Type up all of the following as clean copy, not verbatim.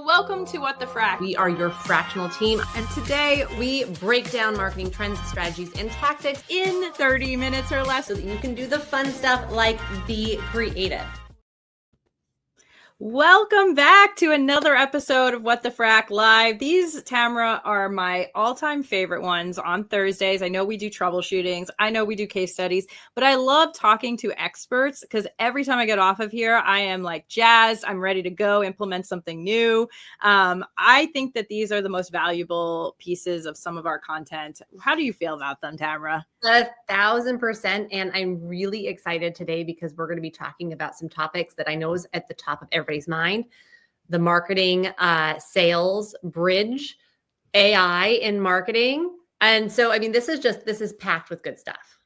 Welcome to What the Frac. We are your fractional team, and today we break down marketing trends, strategies, and tactics in 30 minutes or less so that you can do the fun stuff like be creative. Welcome back to another episode of What the Frac Live. These, Tamara, are my all-time favorite ones on Thursdays. I know we do troubleshootings. I know we do case studies, but I love talking to experts because every time I get off of here, I am like jazzed. I'm ready to go implement something new. I think that these are the most valuable pieces of some of our content. How do you feel about them, Tamara? 1,000%. And I'm really excited today because we're going to be talking about some topics that I know is at the top of everybody's mind. The marketing, sales bridge, AI in marketing. And so, I mean, this is packed with good stuff.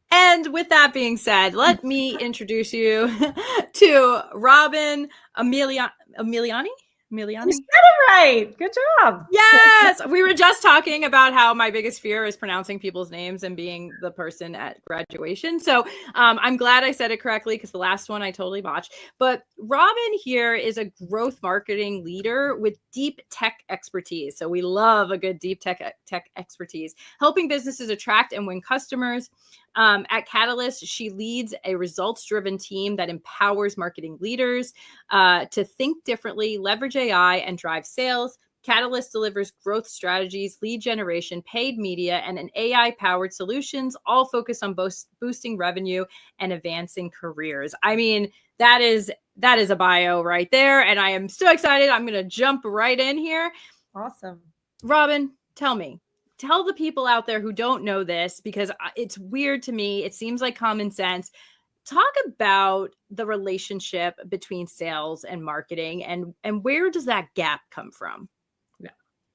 And with that being said, let me introduce you to Robin Emiliani. You said it right. Good job. Yes. We were just talking about how my biggest fear is pronouncing people's names and being the person at graduation. So I'm glad I said it correctly because the last one I totally botched. But Robin here is a growth marketing leader with deep tech expertise. So we love a good deep tech expertise, helping businesses attract and win customers. At Catalyst, she leads a results-driven team that empowers marketing leaders to think differently, leverage AI, and drive sales. Catalyst delivers growth strategies, lead generation, paid media, and an AI-powered solutions, all focused on boosting revenue and advancing careers. I mean, that is a bio right there, and I am so excited. I'm going to jump right in here. Awesome. Robin, tell the people out there who don't know this, because it's weird to me. It seems like common sense. Talk about the relationship between sales and marketing, and where does that gap come from?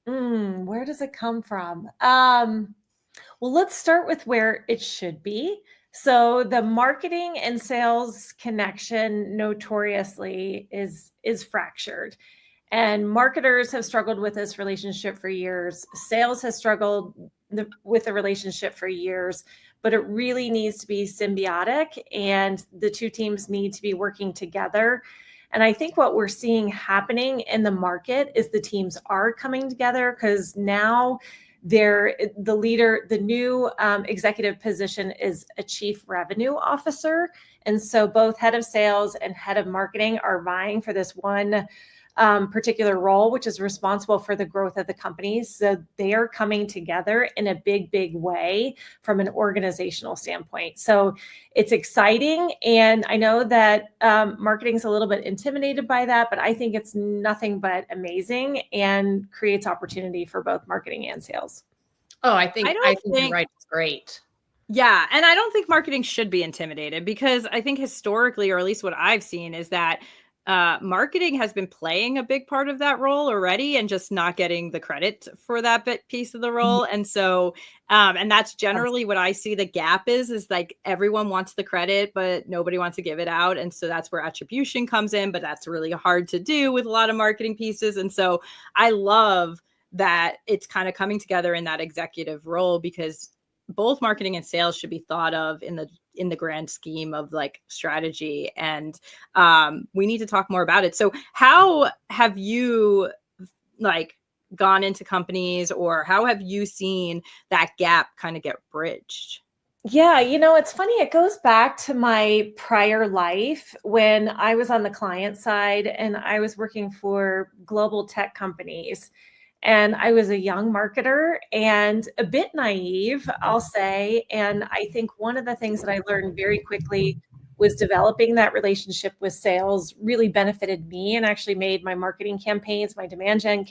Where does it come from? Well, let's start with where it should be. So the marketing and sales connection notoriously is fractured. And marketers have struggled with this relationship for years. Sales has struggled with the relationship for years, but it really needs to be symbiotic, and the two teams need to be working together. And I think what we're seeing happening in the market is the teams are coming together, because now the new executive position is a chief revenue officer. And so both head of sales and head of marketing are vying for this one particular role, which is responsible for the growth of the company. So they are coming together in a big, big way from an organizational standpoint. So it's exciting. And I know that marketing's a little bit intimidated by that, but I think it's nothing but amazing and creates opportunity for both marketing and sales. Oh, I think you're right. It's great. Yeah. And I don't think marketing should be intimidated, because I think historically, or at least what I've seen, is that marketing has been playing a big part of that role already and just not getting the credit for that piece of the role. And so, and that's generally what I see the gap is like everyone wants the credit, but nobody wants to give it out. And so that's where attribution comes in, but that's really hard to do with a lot of marketing pieces. And so I love that it's kind of coming together in that executive role, because both marketing and sales should be thought of in the grand scheme of like strategy. And we need to talk more about it. So how have you like gone into companies, or how have you seen that gap kind of get bridged? Yeah, it's funny. It goes back to my prior life when I was on the client side and I was working for global tech companies. And I was a young marketer and a bit naive, I'll say. And I think one of the things that I learned very quickly was developing that relationship with sales really benefited me and actually made my marketing campaigns, my demand gen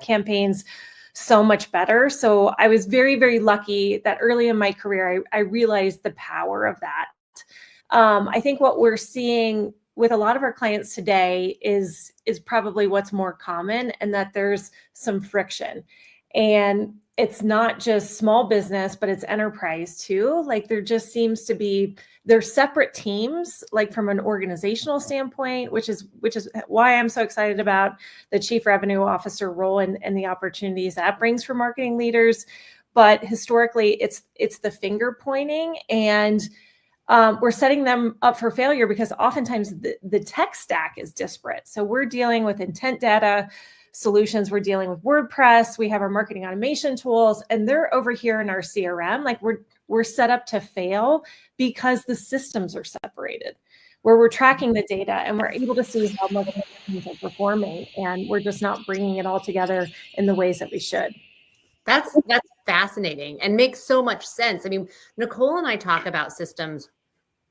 campaigns so much better. So I was very, very lucky that early in my career, I realized the power of that. I think what we're seeing with a lot of our clients today is probably what's more common, and that there's some friction. And it's not just small business, but it's enterprise too. Like there just seems to be, they're separate teams, like from an organizational standpoint, which is why I'm so excited about the chief revenue officer role and the opportunities that brings for marketing leaders. But historically, it's the finger pointing, and we're setting them up for failure because oftentimes the tech stack is disparate. So we're dealing with intent data solutions. We're dealing with WordPress. We have our marketing automation tools, and they're over here in our CRM. Like we're set up to fail because the systems are separated, where we're tracking the data and we're able to see how marketing teams are performing, and we're just not bringing it all together in the ways that we should. That's fascinating and makes so much sense. I mean, Nicole and I talk about systems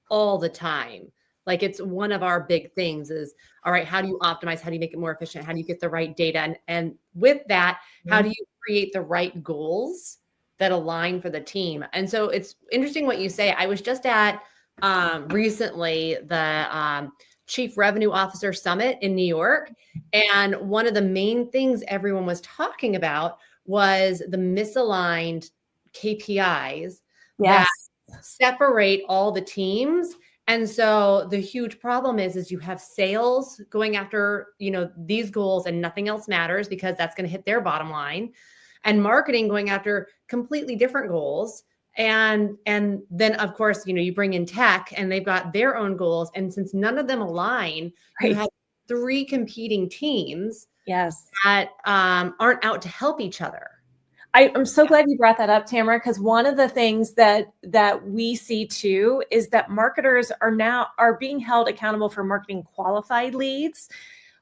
all the time. Like it's one of our big things is, all right, how do you optimize? How do you make it more efficient? How do you get the right data? And with that, how do you create the right goals that align for the team? And so it's interesting what you say. I was just at recently the Chief Revenue Officer Summit in New York. And one of the main things everyone was talking about was the misaligned KPIs that separate all the teams. And so the huge problem is you have sales going after, these goals and nothing else matters because that's going to hit their bottom line, and marketing going after completely different goals. And then of course, you bring in tech and they've got their own goals. And since none of them align, you have three competing teams that aren't out to help each other. I'm so glad you brought that up, Tamara, because one of the things that we see too is that marketers are being held accountable for marketing qualified leads.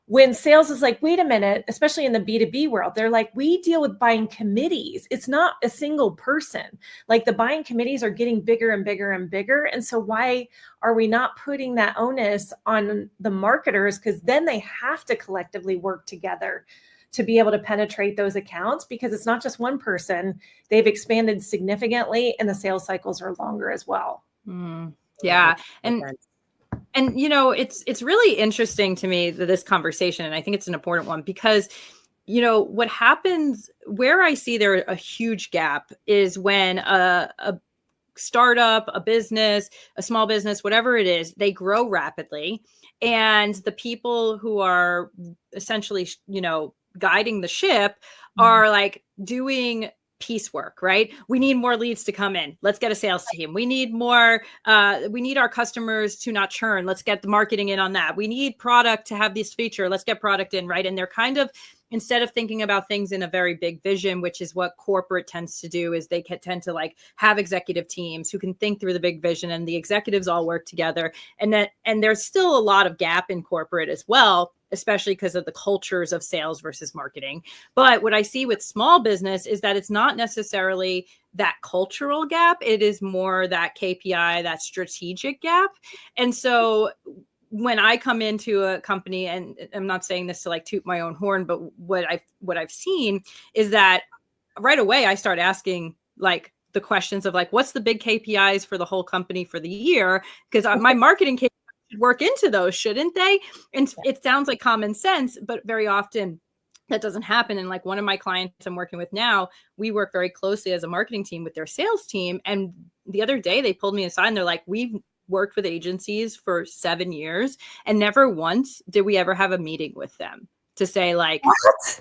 When sales is like, wait a minute, especially in the B2B world, they're like, we deal with buying committees. It's not a single person. Like the buying committees are getting bigger and bigger and bigger. And so why are we not putting that onus on the marketers? Because then they have to collectively work together to be able to penetrate those accounts, because it's not just one person. They've expanded significantly and the sales cycles are longer as well. Yeah. And it's really interesting to me that this conversation, and I think it's an important one because, what happens where I see there a huge gap is when a startup, a business, a small business, whatever it is, they grow rapidly. And the people who are essentially, guiding the ship are like doing piecework, right? We need more leads to come in. Let's get a sales team. We need more, we need our customers to not churn. Let's get the marketing in on that. We need product to have this feature. Let's get product in, right? And they're kind of, instead of thinking about things in a very big vision, which is what corporate tends to do, is they tend to like have executive teams who can think through the big vision, and the executives all work together. And there's still a lot of gap in corporate as well, especially because of the cultures of sales versus marketing. But what I see with small business is that it's not necessarily that cultural gap. It is more that KPI, that strategic gap. And so when I come into a company, and I'm not saying this to like toot my own horn, but what I've seen is that right away I start asking like the questions of like, what's the big KPIs for the whole company for the year? Because my marketing KPIs should work into those, shouldn't they? And it sounds like common sense, but very often that doesn't happen. And like one of my clients I'm working with now, we work very closely as a marketing team with their sales team. And the other day they pulled me aside and they're like, we've worked with agencies for 7 years and never once did we ever have a meeting with them to say like,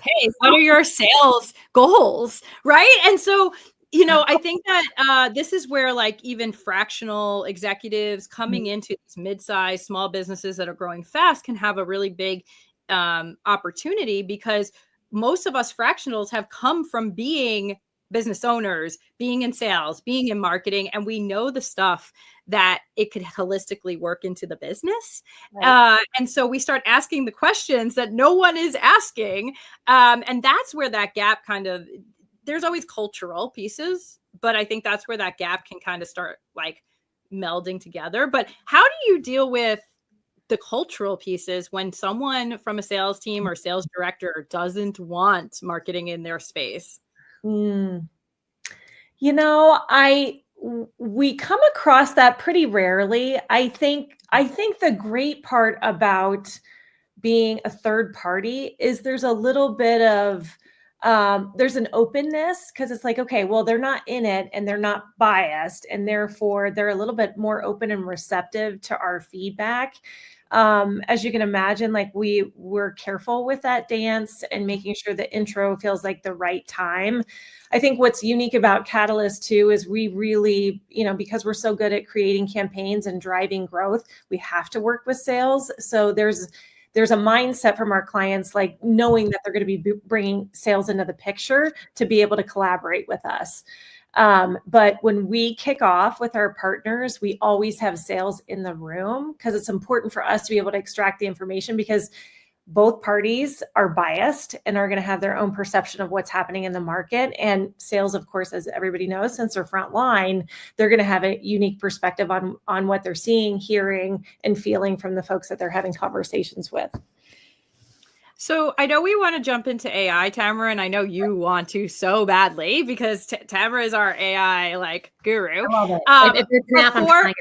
hey, what are your sales goals? Right. And so, I think that this is where like even fractional executives coming into these mid-sized small businesses that are growing fast can have a really big opportunity, because most of us fractionals have come from being business owners, being in sales, being in marketing, and we know the stuff that it could holistically work into the business. Right. And so we start asking the questions that no one is asking. And that's where that gap there's always cultural pieces, but I think that's where that gap can kind of start like melding together. But how do you deal with the cultural pieces when someone from a sales team or sales director doesn't want marketing in their space? We come across that pretty rarely. I think the great part about being a third party is there's a little bit of there's an openness, because it's like, okay, well, they're not in it and they're not biased, and therefore they're a little bit more open and receptive to our feedback. As you can imagine, like we're careful with that dance and making sure the intro feels like the right time. I think what's unique about Catalyst too is we really, because we're so good at creating campaigns and driving growth, we have to work with sales. So there's a mindset from our clients, like knowing that they're going to be bringing sales into the picture to be able to collaborate with us. But when we kick off with our partners, we always have sales in the room because it's important for us to be able to extract the information, because both parties are biased and are going to have their own perception of what's happening in the market. And sales, of course, as everybody knows, since they're front line, they're going to have a unique perspective on what they're seeing, hearing, and feeling from the folks that they're having conversations with. So I know we want to jump into AI, Tamara, and I know you want to so badly because Tamara is our AI guru. I love it. If it's an app, I'm trying it.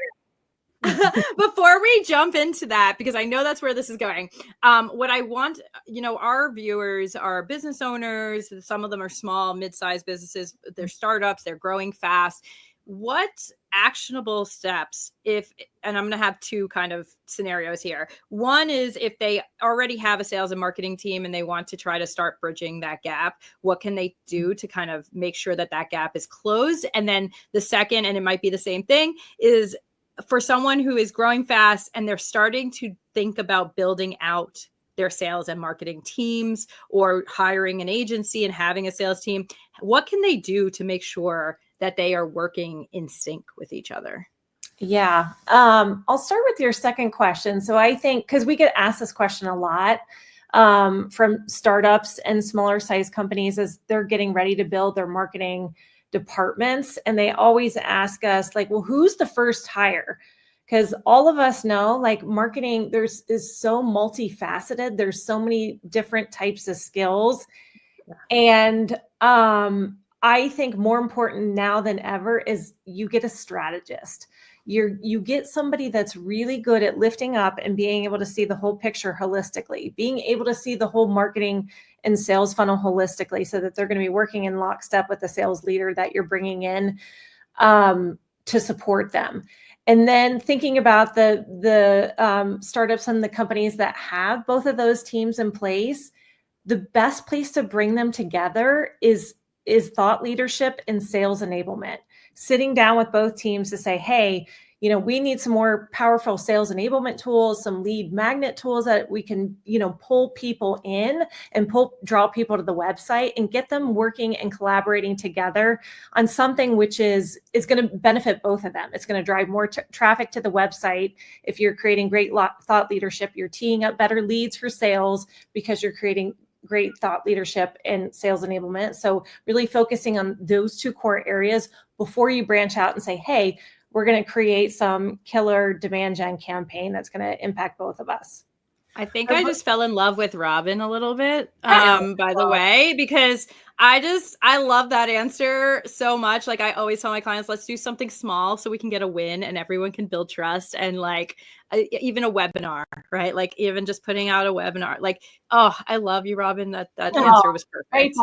Before we jump into that, because I know that's where this is going, what I want, our viewers are business owners. Some of them are small, mid-sized businesses. They're startups. They're growing fast. What actionable steps, and I'm going to have two kind of scenarios here. One is if they already have a sales and marketing team and they want to try to start bridging that gap, what can they do to kind of make sure that gap is closed? And then the second, and it might be the same thing, is for someone who is growing fast and they're starting to think about building out their sales and marketing teams or hiring an agency and having a sales team, what can they do to make sure that they are working in sync with each other? Yeah. I'll start with your second question. So I think, because we get asked this question a lot from startups and smaller size companies as they're getting ready to build their marketing departments. And they always ask us well, who's the first hire? Because all of us know marketing, is so multifaceted. There's so many different types of skills. And I think more important now than ever is you get a strategist. You get somebody that's really good at lifting up and being able to see the whole picture holistically, being able to see the whole marketing and sales funnel holistically, so that they're going to be working in lockstep with the sales leader that you're bringing in to support them. And then thinking about the startups and the companies that have both of those teams in place, the best place to bring them together is thought leadership and sales enablement. Sitting down with both teams to say, hey, we need some more powerful sales enablement tools, some lead magnet tools that we can, pull people in and draw people to the website and get them working and collaborating together on something which is going to benefit both of them. It's going to drive more traffic to the website. If you're creating great thought leadership, you're teeing up better leads for sales because you're creating great thought leadership and sales enablement. So really focusing on those two core areas before you branch out and say, hey, we're going to create some killer demand gen campaign that's going to impact both of us. I think I just fell in love with Robin a little bit, by the way, because I love that answer so much. I always tell my clients, let's do something small so we can get a win and everyone can build trust. And even a webinar, right? Even just putting out a webinar, I love you, Robin. That answer was perfect.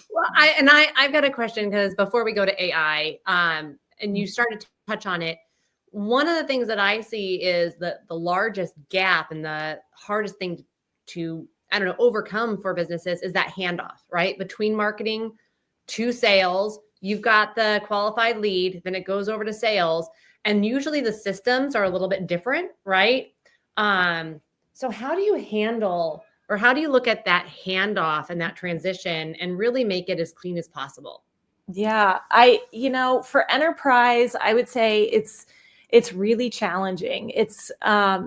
Well, I've got a question, because before we go to AI, and you started to touch on it, one of the things that I see is that the largest gap and the hardest thing to overcome for businesses is that handoff, right? Between marketing to sales. You've got the qualified lead, then it goes over to sales. And usually the systems are a little bit different, right? So how do you handle, or how do you look at that handoff and that transition and really make it as clean as possible? Yeah, for enterprise, I would say it's really challenging. It's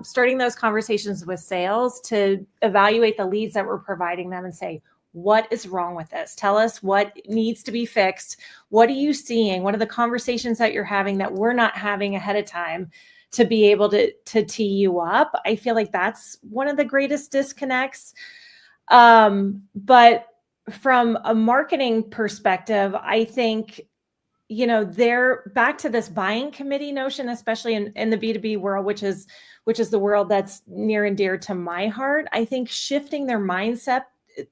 starting those conversations with sales to evaluate the leads that we're providing them and say, what is wrong with this? Tell us what needs to be fixed. What are you seeing? What are the conversations that you're having that we're not having ahead of time to be able to tee you up? I feel like that's one of the greatest disconnects. But from a marketing perspective, I think, they're back to this buying committee notion, especially in the B2B world, which is the world that's near and dear to my heart. I think shifting their mindset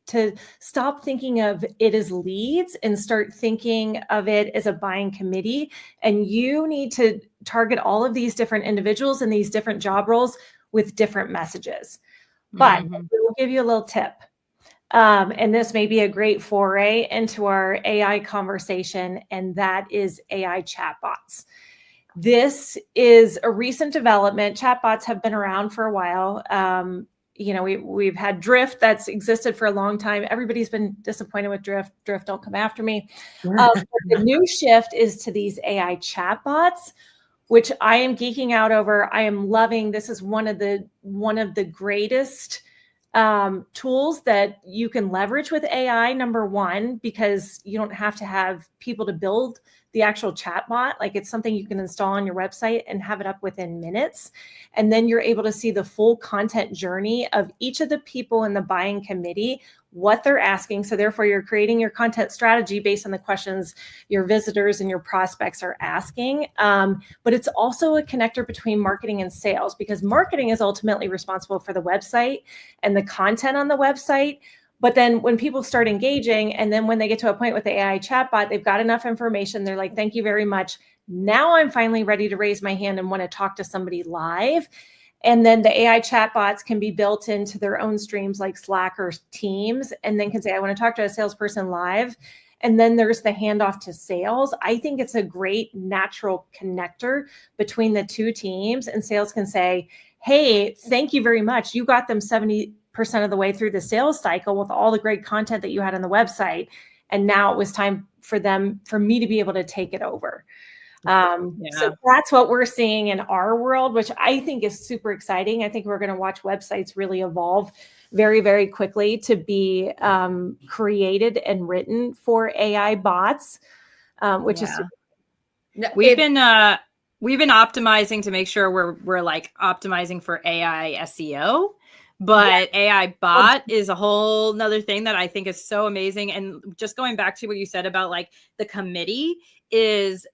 to stop thinking of it as leads and start thinking of it as a buying committee. And you need to target all of these different individuals and these different job roles with different messages. But we'll give you a little tip. And this may be a great foray into our AI conversation, and that is AI chatbots. This is a recent development. Chatbots have been around for a while. We've had Drift that's existed for a long time. Everybody's been disappointed with Drift. Drift, don't come after me. The new shift is to these AI chatbots, which I am geeking out over. I am loving. This is one of the greatest tools that you can leverage with AI, number one, because you don't have to have people to build the actual chatbot. Like, it's something you can install on your website and have it up within minutes. And then you're able to see the full content journey of each of the people in the buying committee, what they're asking. So therefore, you're creating your content strategy based on the questions your visitors and your prospects are asking. But it's also a connector between marketing and sales, because marketing is ultimately responsible for the website and the content on the website. But then when people start engaging, and then when they get to a point with the AI chatbot, they've got enough information. They're like, thank you very much. Now I'm finally ready to raise my hand and want to talk to somebody live. And then the AI chatbots can be built into their own streams like Slack or Teams, and then can say, I want to talk to a salesperson live. And then there's the handoff to sales. I think it's a great natural connector between the two teams, and sales can say, hey, thank you very much. You got them 70% of the way through the sales cycle with all the great content that you had on the website. And now it was time for me to be able to take it over. So that's what we're seeing in our world, which I think is super exciting. I think we're going to watch websites really evolve very, very quickly to be created and written for AI bots, which is we've been optimizing to make sure we're like optimizing for AI SEO. But AI bot is a whole nother thing that I think is so amazing. And just going back to what you said about like the committee is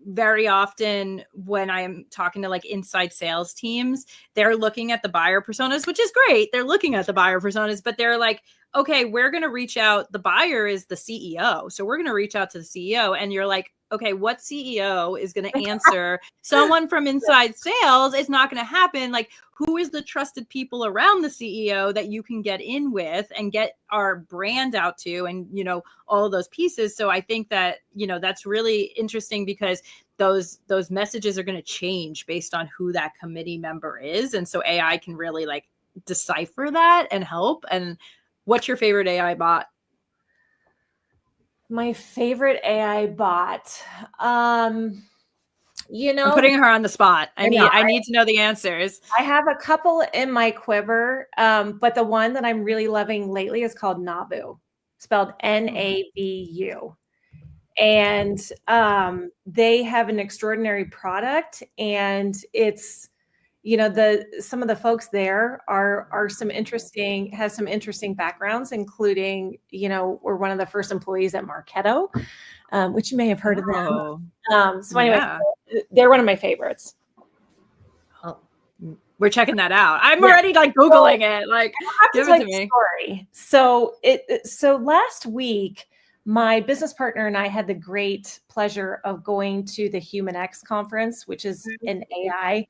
very often when I'm talking to like inside sales teams, they're looking at the buyer personas, which is great. They're looking at the buyer personas, but they're like, okay, we're going to reach out. The buyer is the CEO. So we're going to reach out to the CEO. And you're like, okay, what CEO is going to answer someone from inside sales? It's not going to happen. Like, who is the trusted people around the CEO that you can get in with and get our brand out to, and, all of those pieces. So I think that, that's really interesting, because those messages are going to change based on who that committee member is. And so AI can really like decipher that and help. And what's your favorite AI bot? My favorite AI bot. I'm putting her on the spot. I need to know the answers. I have a couple in my quiver, but the one that I'm really loving lately is called Navu, spelled Navu. And they have an extraordinary product, and it's, some of the folks there have some interesting backgrounds, including, we're one of the first employees at Marketo, which you may have heard of them. So anyway, they're one of my favorites. We're checking that out. I'm already like Googling it. Like, give it to me. Story. So last week, my business partner and I had the great pleasure of going to the HumanX conference, which is an AI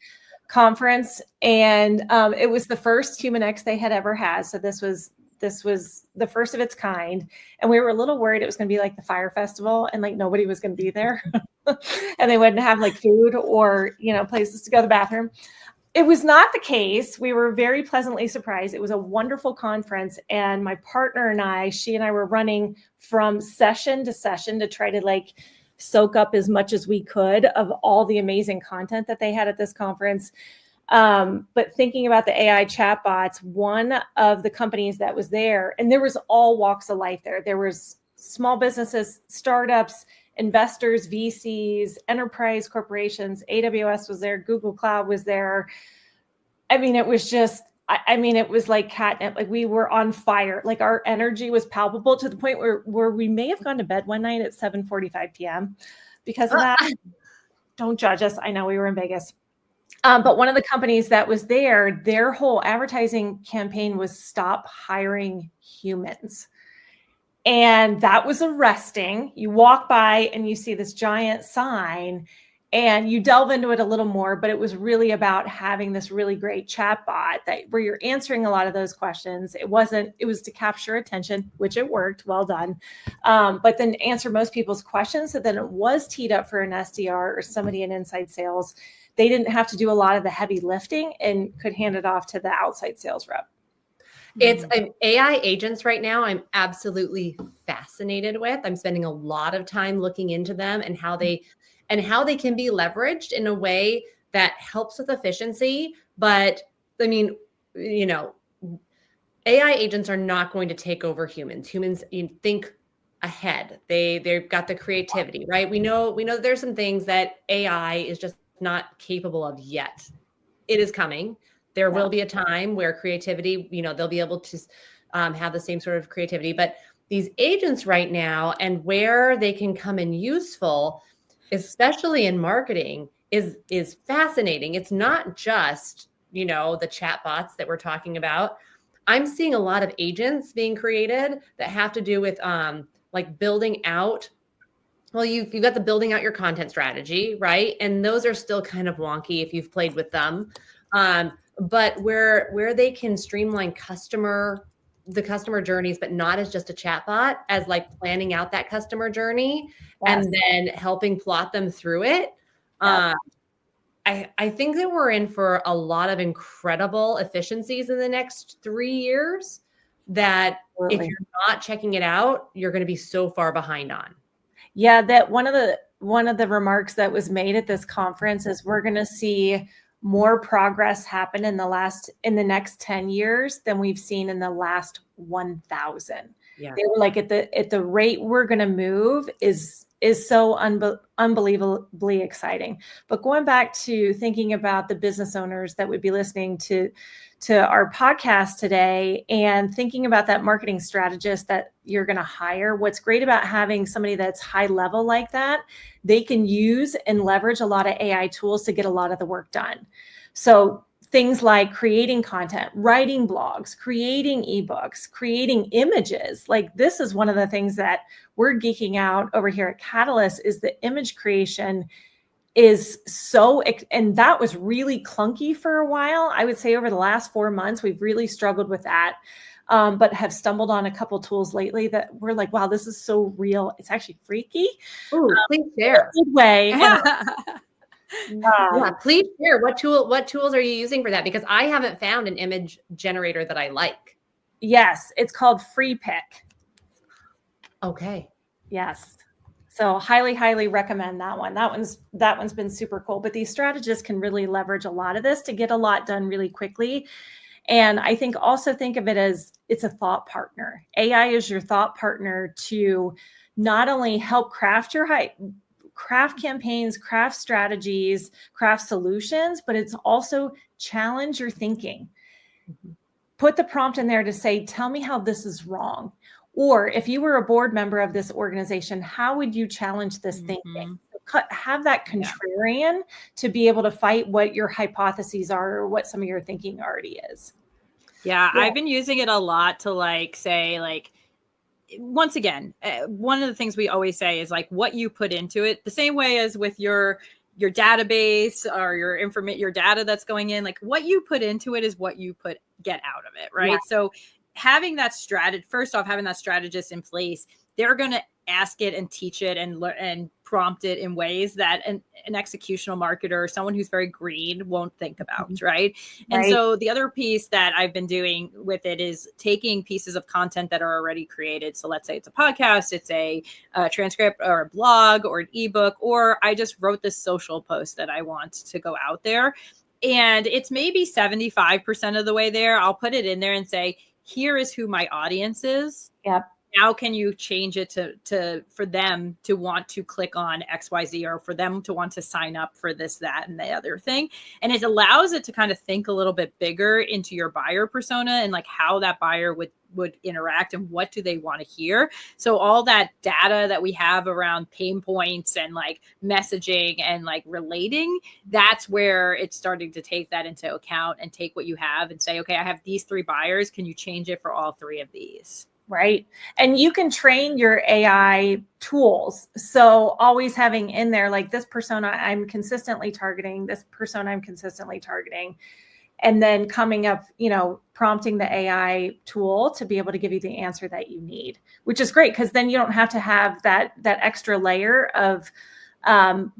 conference. And it was the first HumanX they had ever had. So this was the first of its kind. And we were a little worried it was going to be like the Fire Festival and like nobody was going to be there and they wouldn't have like food or, places to go to the bathroom. It was not the case. We were very pleasantly surprised. It was a wonderful conference. And my partner and she and I were running from session to session to try to like soak up as much as we could of all the amazing content that they had at this conference. But thinking about the AI chatbots, one of the companies that was there, and there was all walks of life there. There was small businesses, startups, investors, VCs, enterprise corporations, AWS was there, Google Cloud was there. I mean, it was just, it was like catnip. Like, we were on fire. Like, our energy was palpable to the point where we may have gone to bed one night at 7:45 p.m. because of that. Don't judge us. I know we were in Vegas. But one of the companies that was there, their whole advertising campaign was stop hiring humans. And that was arresting. You walk by and you see this giant sign and you delve into it a little more, but it was really about having this really great chatbot where you're answering a lot of those questions. It was to capture attention, which it worked, well done. But then answer most people's questions. So then it was teed up for an SDR or somebody in inside sales. They didn't have to do a lot of the heavy lifting and could hand it off to the outside sales rep. It's AI agents right now. I'm absolutely fascinated with. I'm spending a lot of time looking into them and how they can be leveraged in a way that helps with efficiency. But I mean, AI agents are not going to take over humans. Humans think ahead. They've got the creativity, right? We know there's some things that AI is just not capable of yet. It is coming. There will be a time where creativity, they'll be able to have the same sort of creativity. But these agents right now and where they can come in useful, especially in marketing, is fascinating. It's not just, the chatbots that we're talking about. I'm seeing a lot of agents being created that have to do with like building out. Well, you've got the building out your content strategy, right? And those are still kind of wonky if you've played with them. But where they can streamline the customer journeys, but not as just a chatbot, as like planning out that customer journey and then helping plot them through it. I think that we're in for a lot of incredible efficiencies in the next 3 years that if you're not checking it out, you're going to be so far behind on. Yeah, that one of the remarks that was made at this conference is we're going to see more progress happen in the next 10 years than we've seen in the last 1,000. Yeah. They were like, at the rate we're going to move is so unbelievably exciting. But going back to thinking about the business owners that would be listening to our podcast today and thinking about that marketing strategist that you're going to hire, what's great about having somebody that's high level like that, they can use and leverage a lot of AI tools to get a lot of the work done. So things like creating content, writing blogs, creating ebooks, creating images. Like this is one of the things that we're geeking out over here at Catalyst is the image creation is so, and that was really clunky for a while. I would say over the last 4 months, we've really struggled with that, but have stumbled on a couple tools lately that we're like, wow, this is so real. It's actually freaky. Ooh, please share. Good way. Yeah, please share. What tools are you using for that? Because I haven't found an image generator that I like. Yes, it's called FreePic. Okay. Yes. So highly, highly recommend that one. That one's been super cool. But these strategists can really leverage a lot of this to get a lot done really quickly. And I think also think of it as it's a thought partner. AI is your thought partner to not only help craft craft campaigns, craft strategies, craft solutions, but it's also challenge your thinking. Mm-hmm. Put the prompt in there to say, tell me how this is wrong. Or if you were a board member of this organization, how would you challenge this thinking? Have that contrarian to be able to fight what your hypotheses are or what some of your thinking already is. Yeah, I've been using it a lot to say once again, one of the things we always say is like what you put into it, the same way as with your database or your data that's going in, like what you put into it is what you get out of it. Right. Yeah. So having that having that strategist in place, they're going to ask it and teach it and prompt it in ways that an executional marketer or someone who's very green won't think about. Mm-hmm. Right. And so the other piece that I've been doing with it is taking pieces of content that are already created. So let's say it's a podcast, it's a transcript or a blog or an ebook, or I just wrote this social post that I want to go out there. And it's maybe 75% of the way there. I'll put it in there and say, here is who my audience is. Yep. How can you change it to for them to want to click on XYZ, or for them to want to sign up for this, that, and the other thing? And it allows it to kind of think a little bit bigger into your buyer persona and like how that buyer would interact and what do they want to hear. So all that data that we have around pain points and like messaging and like relating, that's where it's starting to take that into account and take what you have and say, okay, I have these 3 buyers. Can you change it for all 3 of these? Right. And you can train your AI tools. So always having in there, like, this persona I'm consistently targeting, this persona I'm consistently targeting, and then coming up, prompting the AI tool to be able to give you the answer that you need, which is great, because then you don't have to have that extra layer of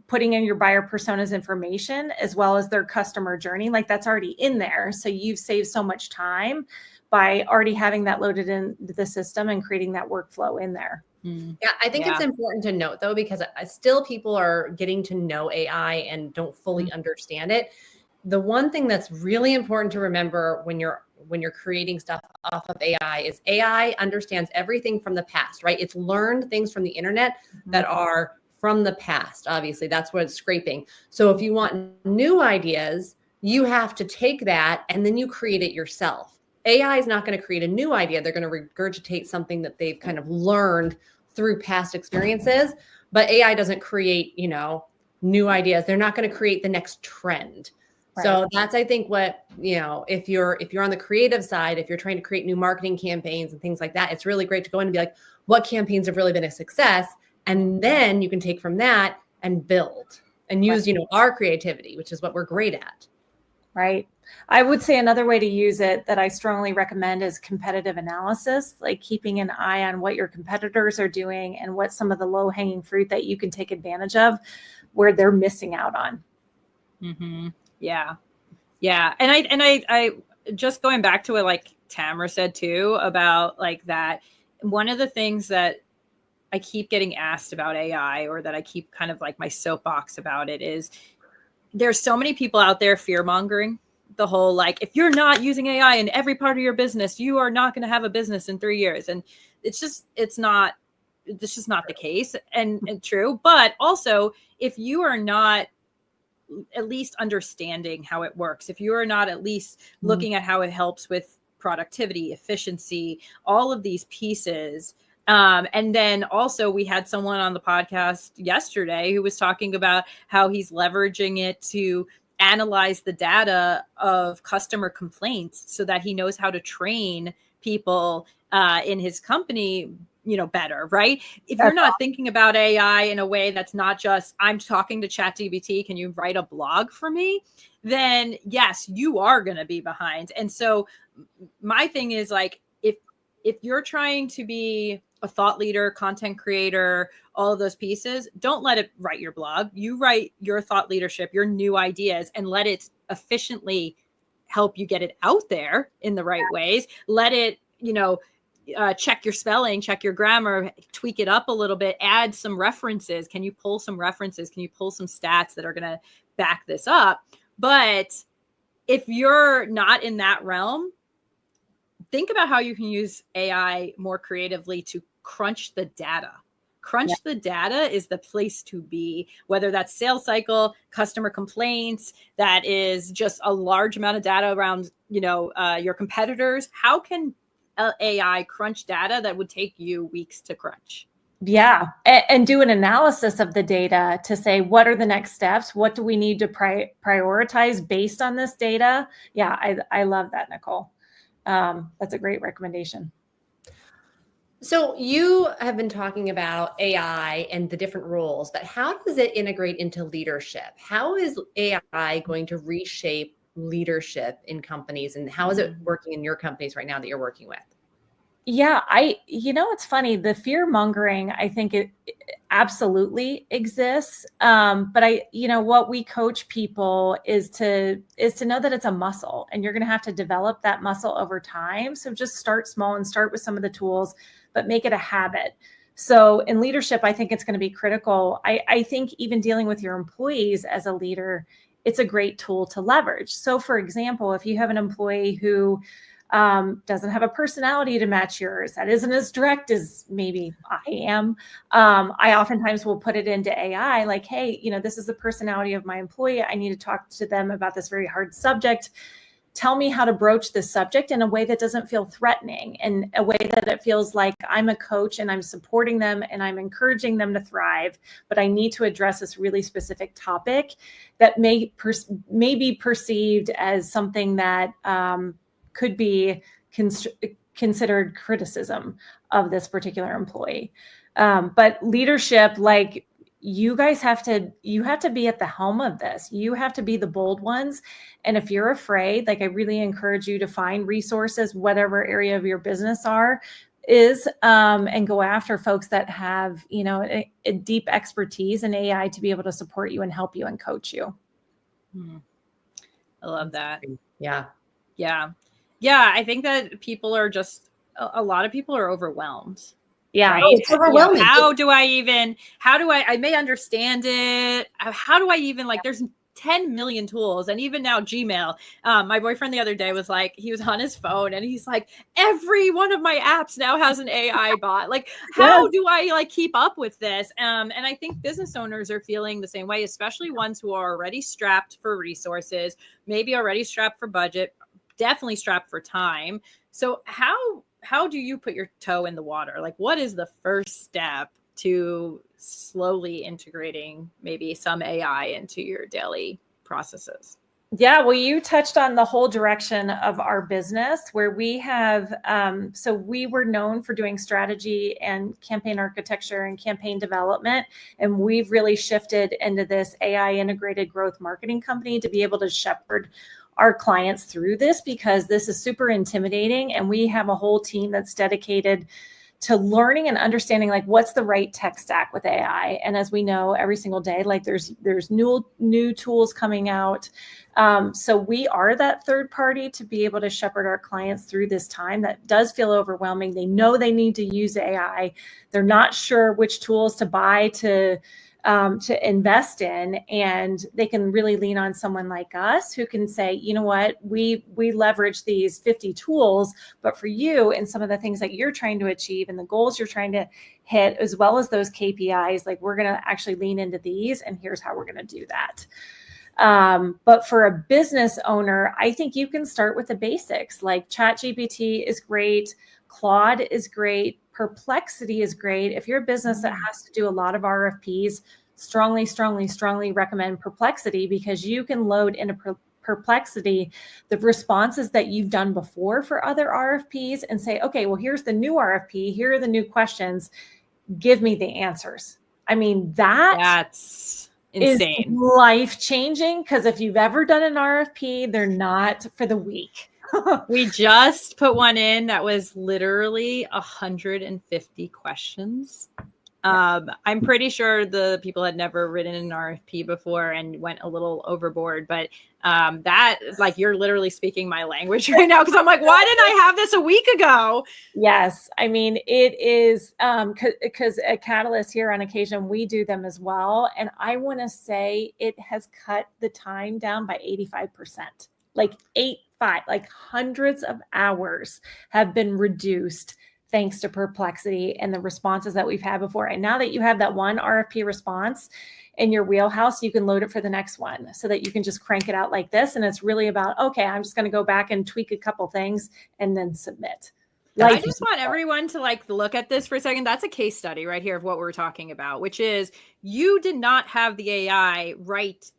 putting in your buyer persona's information as well as their customer journey. Like, that's already in there. So you've saved so much time by already having that loaded into the system and creating that workflow in there. Yeah, I think it's important to note, though, because still people are getting to know AI and don't fully understand it. The one thing that's really important to remember when you're creating stuff off of AI is AI understands everything from the past, right? It's learned things from the internet that are from the past. Obviously, that's what it's scraping. So if you want new ideas, you have to take that and then you create it yourself. AI is not going to create a new idea. They're going to regurgitate something that they've kind of learned through past experiences. But AI doesn't create, new ideas. They're not going to create the next trend. Right. So that's, I think, what, if you're on the creative side, if you're trying to create new marketing campaigns and things like that, it's really great to go in and be like, what campaigns have really been a success? And then you can take from that and build and use, our creativity, which is what we're great at. Right. I would say another way to use it that I strongly recommend is competitive analysis, like keeping an eye on what your competitors are doing and what some of the low-hanging fruit that you can take advantage of where they're missing out on. Mm-hmm. Yeah. Yeah. And I just going back to what like Tamara said too, about like that, one of the things that I keep getting asked about AI, or that I keep kind of like my soapbox about it, is there's so many people out there fear mongering the whole, like, if you're not using AI in every part of your business, you are not going to have a business in 3 years. And it's just not the case, and true. But also, if you are not at least understanding how it works, if you are not at least looking at how it helps with productivity, efficiency, all of these pieces. And then also we had someone on the podcast yesterday who was talking about how he's leveraging it to analyze the data of customer complaints so that he knows how to train people in his company, better, right? If you're not thinking about AI in a way that's not just, I'm talking to ChatGPT, can you write a blog for me? Then yes, you are going to be behind. And so my thing is, like, if you're trying to be a thought leader, content creator, all of those pieces, don't let it write your blog. You write your thought leadership, your new ideas, and let it efficiently help you get it out there in the right ways. Let it, check your spelling, check your grammar, tweak it up a little bit, add some references. Can you pull some references? Can you pull some stats that are going to back this up? But if you're not in that realm, think about how you can use AI more creatively to crunch the data. The data is the place to be, whether that's sales cycle, customer complaints, that is just a large amount of data around, your competitors. How can AI crunch data that would take you weeks to crunch? Yeah. And do an analysis of the data to say, what are the next steps? What do we need to prioritize based on this data? Yeah, I love that, Nicole. That's a great recommendation. So you have been talking about AI and the different roles, but how does it integrate into leadership? How is AI going to reshape leadership in companies, and how is it working in your companies right now that you're working with? Yeah, it's funny. The fear mongering, I think it absolutely exists. But what we coach people is to know that it's a muscle, and you're going to have to develop that muscle over time. So just start small and start with some of the tools, but make it a habit. So in leadership, I think it's going to be critical. I think even dealing with your employees as a leader, it's a great tool to leverage. So for example, if you have an employee who doesn't have a personality to match yours, that isn't as direct as maybe I am. I oftentimes will put it into AI like, hey, this is the personality of my employee. I need to talk to them about this very hard subject. Tell me how to broach this subject in a way that doesn't feel threatening, in a way that it feels like I'm a coach and I'm supporting them and I'm encouraging them to thrive, but I need to address this really specific topic that may be perceived as something that could be considered criticism of this particular employee. But leadership, like, you guys have to be at the helm of this. You have to be the bold ones. And if you're afraid, like, I really encourage you to find resources, whatever area of your business is, and go after folks that have, a deep expertise in AI to be able to support you and help you and coach you. I love that. Yeah. I think that a lot of people are overwhelmed. Yeah. Right? It's overwhelming. I may understand it. How do I even, there's 10 million tools. And even now Gmail, my boyfriend the other day was like, he was on his phone and he's like, every one of my apps now has an AI bot. Like, how do I keep up with this? And I think business owners are feeling the same way, especially ones who are already strapped for resources, maybe already strapped for budget, definitely strapped for time. So how do you put your toe in the water? Like, what is the first step to slowly integrating maybe some AI into your daily processes? Yeah, well, you touched on the whole direction of our business, where we have, so we were known for doing strategy and campaign architecture and campaign development. And we've really shifted into this AI integrated growth marketing company to be able to shepherd our clients through this, because this is super intimidating. And we have a whole team that's dedicated to learning and understanding, like, what's the right tech stack with AI. And as we know, every single day, like, there's new tools coming out. So we are that third party to be able to shepherd our clients through this time that does feel overwhelming. They know they need to use AI. They're not sure which tools to buy, to invest in, and they can really lean on someone like us who can say, you know what, we leverage these 50 tools, but for you and some of the things that you're trying to achieve and the goals you're trying to hit, as well as those KPIs, like, we're going to actually lean into these, and here's how we're going to do that. But for a business owner, I think you can start with the basics. Like, ChatGPT is great. Claude is great. Perplexity is great. If you're a business that has to do a lot of RFPs, strongly recommend Perplexity, because you can load into Perplexity the responses that you've done before for other RFPs and say, okay, well, here's the new RFP. Here are the new questions. Give me the answers. I mean, that's insane. Life-changing, because if you've ever done an RFP, they're not for the weak. We just put one in that was literally 150 questions. I'm pretty sure the people had never written an RFP before and went a little overboard, but that, like, you're literally speaking my language right now, because I'm like, why didn't I have this a week ago? Yes. I mean, it is because at Catalyst here on occasion, we do them as well. And I want to say it has cut the time down by 85%, like hundreds of hours have been reduced thanks to Perplexity and the responses that we've had before. And now that you have that one RFP response in your wheelhouse, you can load it for the next one, so that you can just crank it out like this. And it's really about, okay, I'm just going to go back and tweak a couple things and then submit. I just want everyone to look at this for a second. That's a case study right here of what we're talking about, which is, you did not have the AI write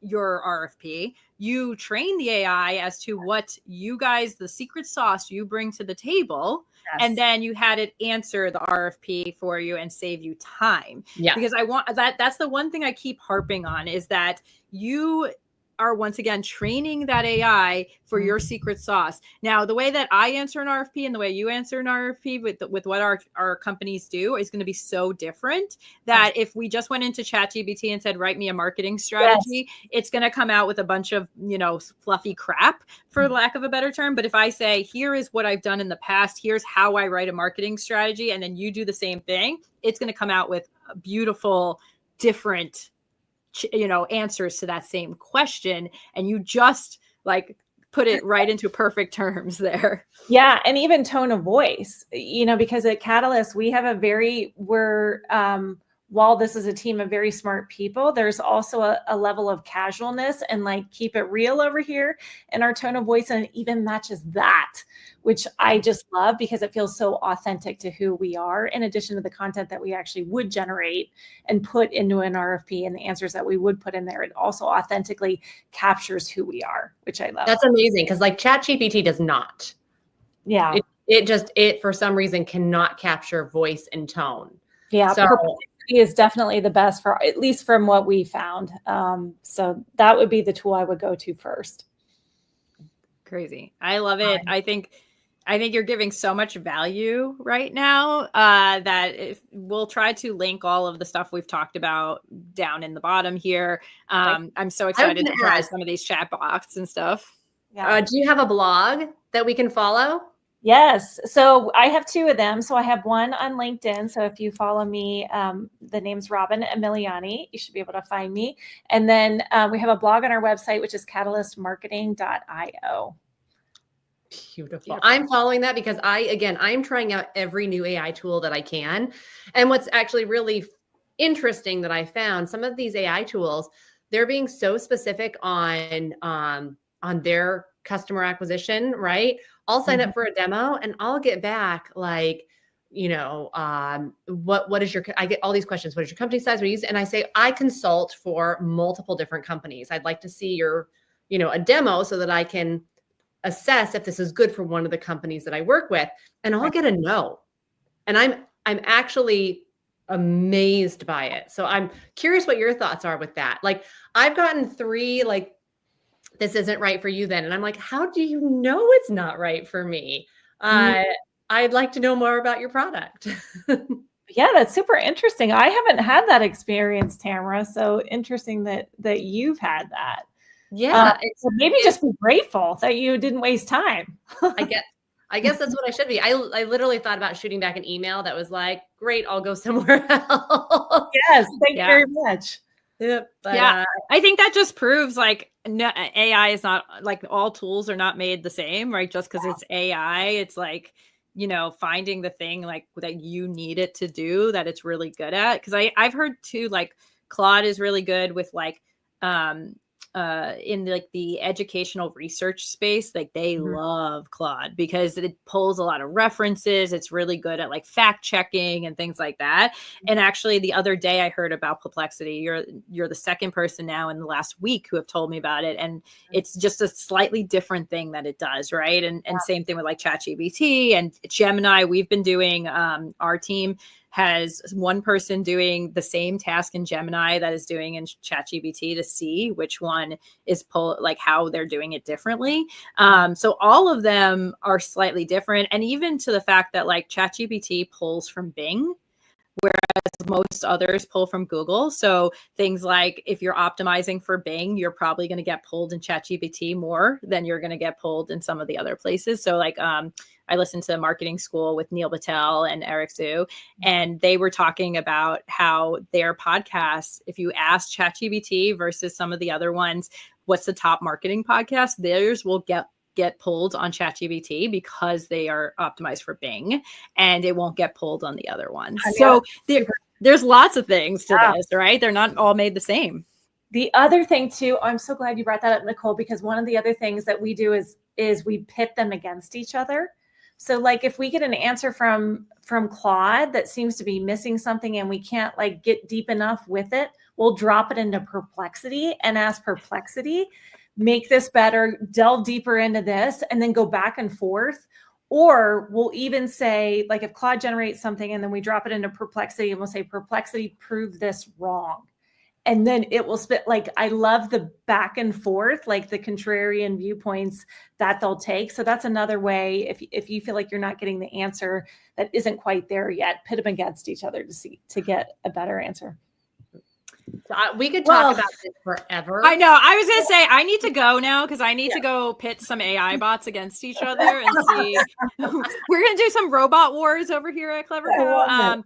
your RFP. You train the AI as to what you guys, the secret sauce you bring to the table. Yes. And then you had it answer the RFP for you and save you time. Yeah. Because that's the one thing I keep harping on, is that you are once again training that AI for your secret sauce. Now, the way that I answer an RFP and the way you answer an RFP with what our companies do is going to be so different that if we just went into ChatGPT and said, write me a marketing strategy, it's going to come out with a bunch of, fluffy crap, for lack of a better term. But if I say, here is what I've done in the past, here's how I write a marketing strategy, and then you do the same thing, it's going to come out with a beautiful, different answers to that same question. And you just put it right into perfect terms there. Yeah. And even tone of voice, because at Catalyst, we have while this is a team of very smart people, there's also a level of casualness and like keep it real over here. And our tone of voice, and it even matches that, which I just love because it feels so authentic to who we are, in addition to the content that we actually would generate and put into an RFP and the answers that we would put in there. It also authentically captures who we are, which I love. That's amazing. Because like ChatGPT does not. Yeah. It for some reason cannot capture voice and tone. Yeah. So is definitely the best, for at least from what we found. So that would be the tool I would go to first. Crazy. I love it. I think you're giving so much value right now that we'll try to link all of the stuff we've talked about down in the bottom here. I'm so excited to try some of these chatbots and stuff. Yeah. Do you have a blog that we can follow? Yes. So I have two of them. So I have one on LinkedIn. So if you follow me, the name's Robin Emiliani. You should be able to find me. And then we have a blog on our website, which is catalystmarketing.io. Beautiful. I'm following that because I'm trying out every new AI tool that I can. And what's actually really interesting that I found, some of these AI tools, they're being so specific on their customer acquisition, right? I'll sign up for a demo and I'll get back like, what is I get all these questions. What is your company size? What do you use? And I say, I consult for multiple different companies. I'd like to see your, a demo so that I can assess if this is good for one of the companies that I work with. And I'll get a no. And I'm actually amazed by it. So I'm curious what your thoughts are with that. Like I've gotten 3, like, this isn't right for you then. And I'm like, how do you know it's not right for me? I'd like to know more about your product. Yeah, that's super interesting. I haven't had that experience, Tamara. So interesting that you've had that. Yeah. So maybe just be grateful that you didn't waste time. I guess that's what I should be. I literally thought about shooting back an email that was like, great, I'll go somewhere else. Yes, thank you very much. Yep, but, I think that just proves like AI is not like all tools are not made the same, right? Just because it's AI, it's like, finding the thing like that you need it to do that it's really good at. Because I've heard too, like Claude is really good with like in like the educational research space, like they love Claude because it pulls a lot of references. It's really good at like fact checking and things like that. And actually the other day I heard about Perplexity. You're the second person now in the last week who have told me about it. And it's just a slightly different thing that it does. Right. And same thing with like ChatGPT and Gemini. We've been doing, our team has one person doing the same task in Gemini that is doing in ChatGPT to see which one is like how they're doing it differently. So all of them are slightly different. And even to the fact that like ChatGPT pulls from Bing, whereas most others pull from Google. So things like if you're optimizing for Bing, you're probably going to get pulled in ChatGPT more than you're going to get pulled in some of the other places. So like I listened to Marketing School with Neil Patel and Eric Zhu, and they were talking about how their podcasts, if you ask ChatGPT versus some of the other ones, what's the top marketing podcast, theirs will get pulled on ChatGPT because they are optimized for Bing, and it won't get pulled on the other ones. So there's lots of things to this, right? They're not all made the same. The other thing too, I'm so glad you brought that up, Nicole, because one of the other things that we do is we pit them against each other. So like if we get an answer from Claude that seems to be missing something and we can't like get deep enough with it, we'll drop it into Perplexity and ask Perplexity, make this better, delve deeper into this, and then go back and forth. Or we'll even say, like if Claude generates something and then we drop it into Perplexity and we'll say, Perplexity, prove this wrong. And then it will spit. Like, I love the back and forth, like the contrarian viewpoints that they'll take. So that's another way. If you feel like you're not getting the answer that isn't quite there yet, pit them against each other to get a better answer. So we could talk about this forever. I know. I was going to say, I need to go now because I need to go pit some AI bots against each other and see. We're going to do some robot wars over here at Clever Co.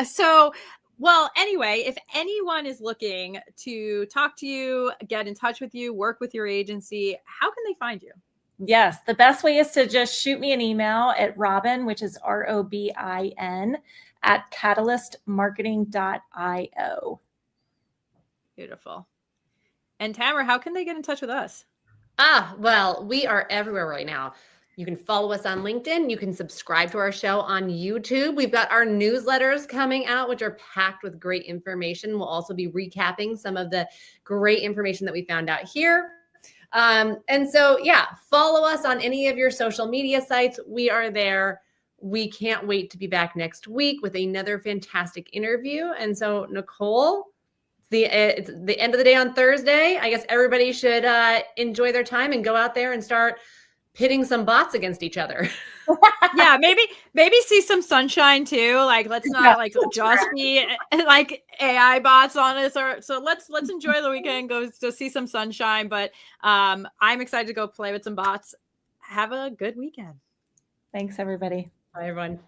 So Well, anyway, if anyone is looking to talk to you, get in touch with you, work with your agency, how can they find you? Yes, the best way is to just shoot me an email at Robin, which is ROBIN, at catalystmarketing.io. Beautiful. And Tamara, how can they get in touch with us? Well, we are everywhere right now. You can follow us on LinkedIn. You can subscribe to our show on YouTube. We've got our newsletters coming out, which are packed with great information. We'll also be recapping some of the great information that we found out here. And so, yeah, follow us on any of your social media sites. We are there. We can't wait to be back next week with another fantastic interview. And so, Nicole, it's the end of the day on Thursday. I guess everybody should enjoy their time and go out there and start pitting some bots against each other. Yeah, maybe see some sunshine too. Like, let's not like just be like AI bots on us. So let's enjoy the weekend. Go see some sunshine. But I'm excited to go play with some bots. Have a good weekend. Thanks, everybody. Bye, everyone.